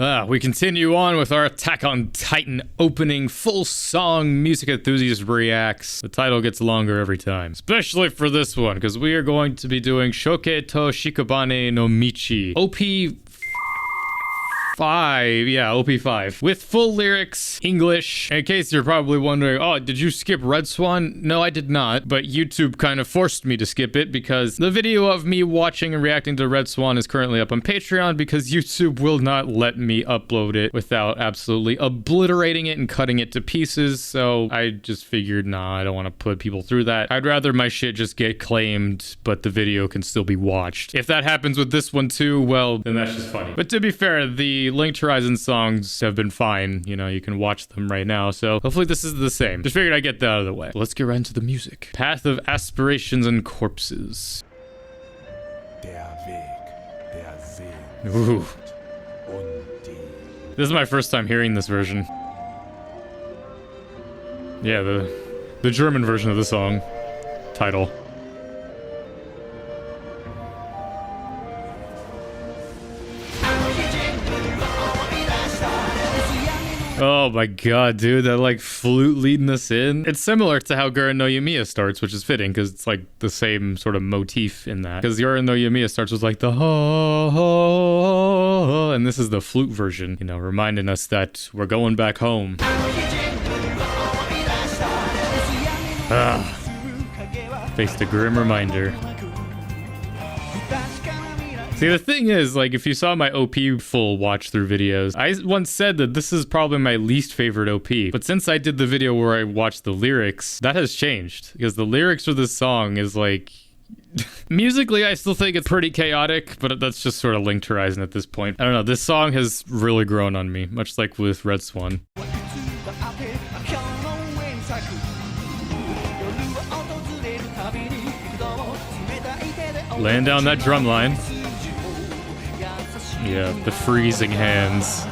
We continue on with our Attack on Titan opening full song Music Enthusiast reacts. The title gets longer every time, especially for this one, because we are going to be doing Shoukei to Shikabane no Michi. OP5, with full lyrics, English. In case you're probably wondering, oh, did you skip Red Swan? No, I did not, but YouTube kind of forced me to skip it because the video of me watching and reacting to Red Swan is currently up on Patreon because YouTube will not let me upload it without absolutely obliterating it and cutting it to pieces. So I just figured, nah, I don't want to put people through that. I'd rather my shit just get claimed, but the video can still be watched. If that happens with this one too, well, then that's just funny. But to be fair, the Link to Horizon songs have been fine. You know, you can watch them right now. So hopefully this is the same. Just figured I'd get that out of the way. Let's get right into the music. Path of Aspirations and Corpses. Ooh. This is my first time hearing this version. Yeah, the German version of the song title. Oh my god, dude, that like flute leading us in. It's similar to how Gurren no Yumiya starts, which is fitting because it's like the same sort of motif in that. Because Gurren no Yumiya starts with like the ho, ho, ho, and this is the flute version, you know, reminding us that we're going back home. Faced a grim reminder. See, the thing is, like, if you saw my OP full watch-through videos, I once said that this is probably my least favorite OP. But since I did the video where I watched the lyrics, that has changed. Because the lyrics for this song is, like... musically, I still think it's pretty chaotic, but that's just sort of Link to Horizon at this point. I don't know, this song has really grown on me, much like with Red Swan. Laying down that drum line. Yeah, the freezing hands.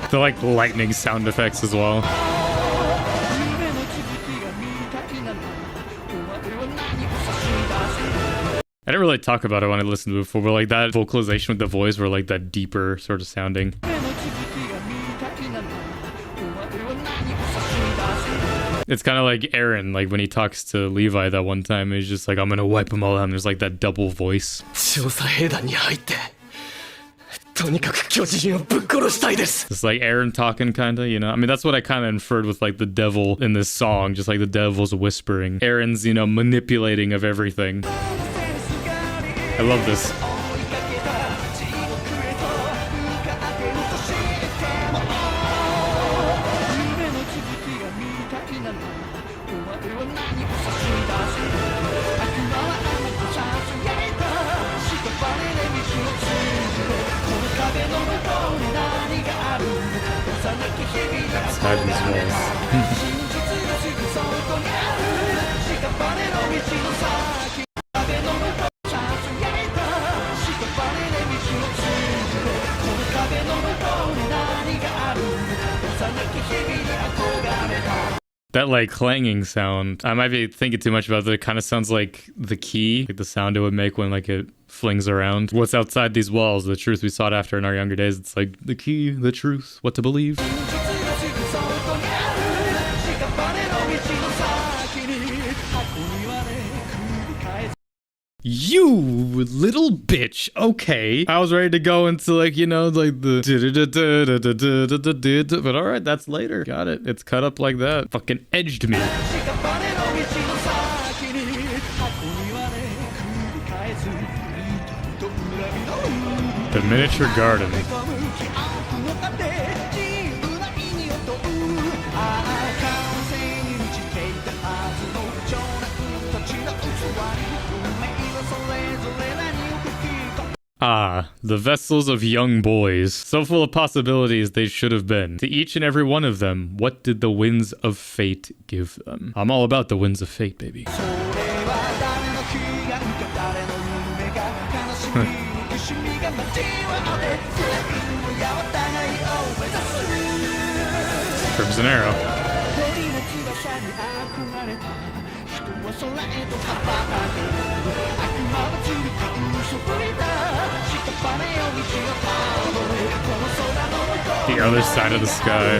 The like lightning sound effects as well. I didn't really talk about it when I listened to it before, but like that vocalization with the voice were like that deeper sort of sounding. It's kind of like Eren, like when he talks to Levi that one time, he's just like, I'm gonna wipe them all out, and there's like that double voice. It's like Eren talking, kinda, you know? I mean, that's what I kind of inferred with like the devil in this song, just like the devil's whispering. Eren's, you know, manipulating of everything. I love this. Titan's voice. That like clanging sound, I might be thinking too much about it. It kind of sounds like the key, like the sound it would make when like it flings around. What's outside these walls, the truth we sought after in our younger days. It's like the key, the truth, what to believe. You little bitch. Okay. I was ready to go into like, you know, like the but alright, that's later. Got it. It's cut up like that. Fucking edged me. The miniature garden. Ah, the vessels of young boys, so full of possibilities they should have been. To each and every one of them, what did the winds of fate give them? I'm all about the winds of fate, baby. Crimson Arrow. The other side of the sky.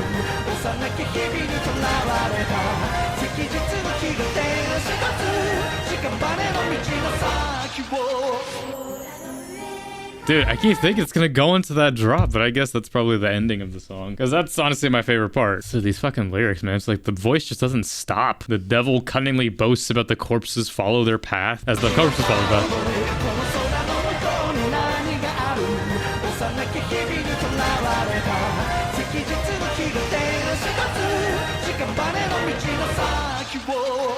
Dude, I keep thinking it's gonna go into that drop, but I guess that's probably the ending of the song. Because that's honestly my favorite part. So these fucking lyrics, man, it's like the voice just doesn't stop. The devil cunningly boasts about the corpses follow their path as the corpses follow their path.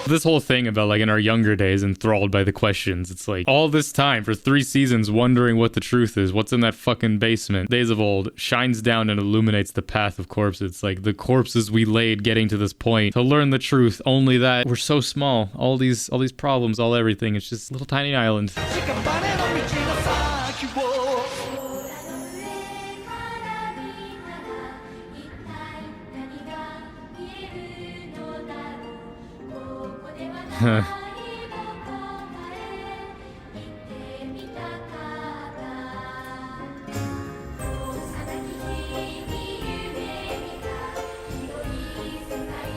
This whole thing about like in our younger days enthralled by the questions, it's like all this time for 3 seasons wondering what the truth is, what's in that fucking basement. Days of Old shines down and illuminates the path of corpses. It's like the corpses we laid getting to this point to learn the truth, only that we're so small. All these problems, all everything, it's just a little tiny island.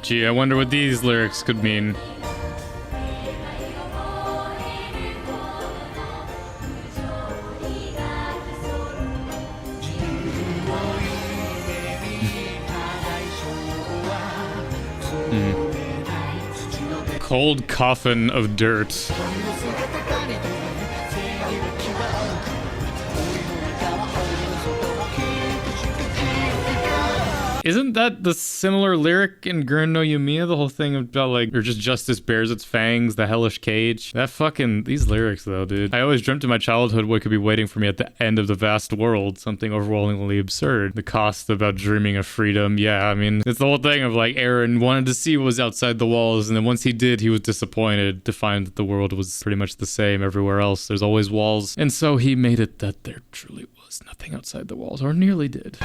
Gee, I wonder what these lyrics could mean. Cold coffin of dirt. Isn't that the similar lyric in Gurren no Yumiya? The whole thing about like, or just justice bears its fangs, the hellish cage. That fucking, these lyrics though, dude. I always dreamt in my childhood what could be waiting for me at the end of the vast world. Something overwhelmingly absurd. The cost about dreaming of freedom. Yeah, I mean, it's the whole thing of like Eren wanted to see what was outside the walls. And then once he did, he was disappointed to find that the world was pretty much the same everywhere else. There's always walls. And so he made it that there truly was nothing outside the walls, or nearly did.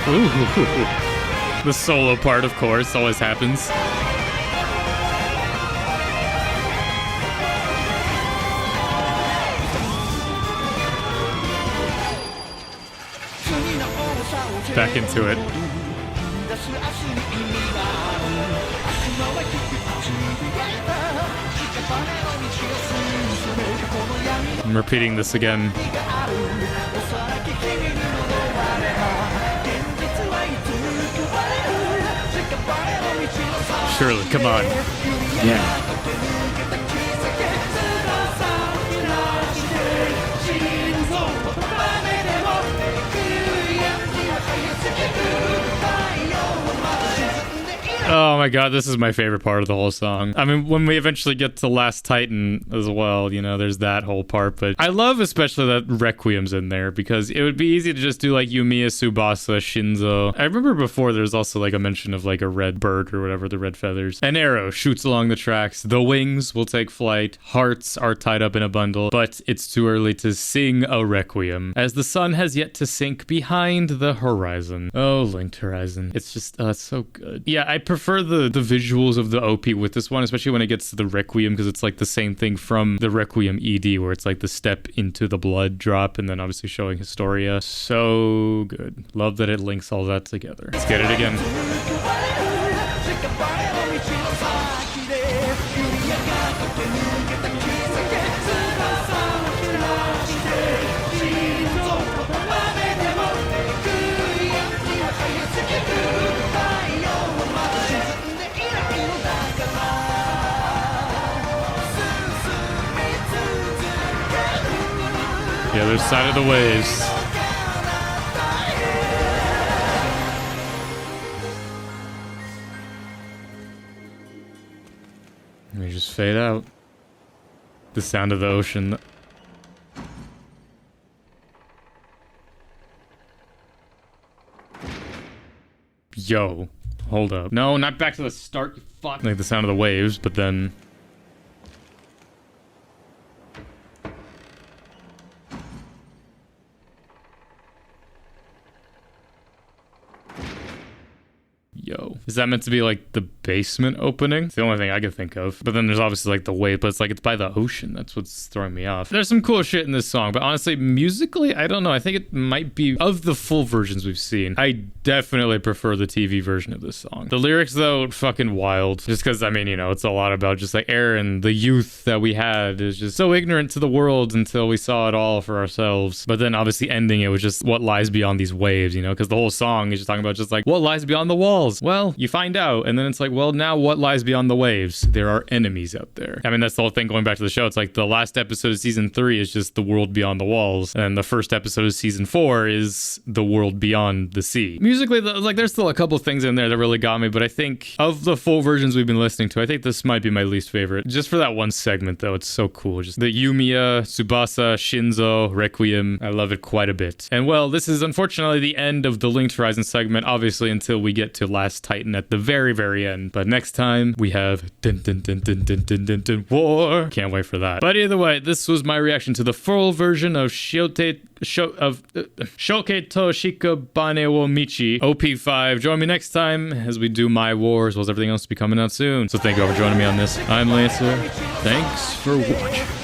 Ooh. The solo part, of course, always happens. Back into it. I'm repeating this again. Surely, come on. Yeah. Oh my god, this is my favorite part of the whole song. I mean, when we eventually get to Last Titan as well, you know, there's that whole part, but I love especially that Requiem's in there because it would be easy to just do like Yumiya, Tsubasa, Shinzo. I remember before there's also like a mention of like a red bird or whatever, the red feathers. An arrow shoots along the tracks. The wings will take flight. Hearts are tied up in a bundle, but it's too early to sing a Requiem as the sun has yet to sink behind the horizon. Oh, Linked Horizon. It's just, it's so good. Yeah, I prefer the visuals of the OP with this one, especially when it gets to the Requiem, because it's like the same thing from the Requiem ED, where it's like the step into the blood drop and then obviously showing Historia. So good. Love that it links all that together. Let's get it again. The other side of the waves. And we just fade out. The sound of the ocean. Yo, hold up. No, not back to the start, you fuck. Like the sound of the waves, but then... Yo. Is that meant to be like the basement opening? It's the only thing I could think of. But then there's obviously like the wave, but it's like it's by the ocean. That's what's throwing me off. There's some cool shit in this song, but honestly, musically, I don't know. I think it might be, of the full versions we've seen, I definitely prefer the TV version of this song. The lyrics, though, fucking wild. Just because, I mean, you know, it's a lot about just like Aaron, the youth that we had is just so ignorant to the world until we saw it all for ourselves. But then obviously ending it was just what lies beyond these waves, you know, because the whole song is just talking about just like what lies beyond the walls. Well, you find out, and then it's like, well, now what lies beyond the waves? There are enemies out there. I mean, that's the whole thing going back to the show. It's like the last episode of season 3 is just the world beyond the walls, and the first episode of season 4 is the world beyond the sea. Musically, like, there's still a couple things in there that really got me, but I think of the full versions we've been listening to, I think this might be my least favorite. Just for that one segment, though, it's so cool. Just the Yumiya, Tsubasa, Shinzo, Requiem. I love it quite a bit. And well, this is unfortunately the end of the Linked Horizon segment, obviously until we get to Last Titan at the very, very end. But next time, we have dun dun dun dun dun dun dun dun war. Can't wait for that. But either way, this was my reaction to the full version of Shoukei to Shikabane wo Michi, OP5. Join me next time as we do My War, as well as everything else to be coming out soon. So thank you all for joining me on this. I'm Lancer. Thanks for watching.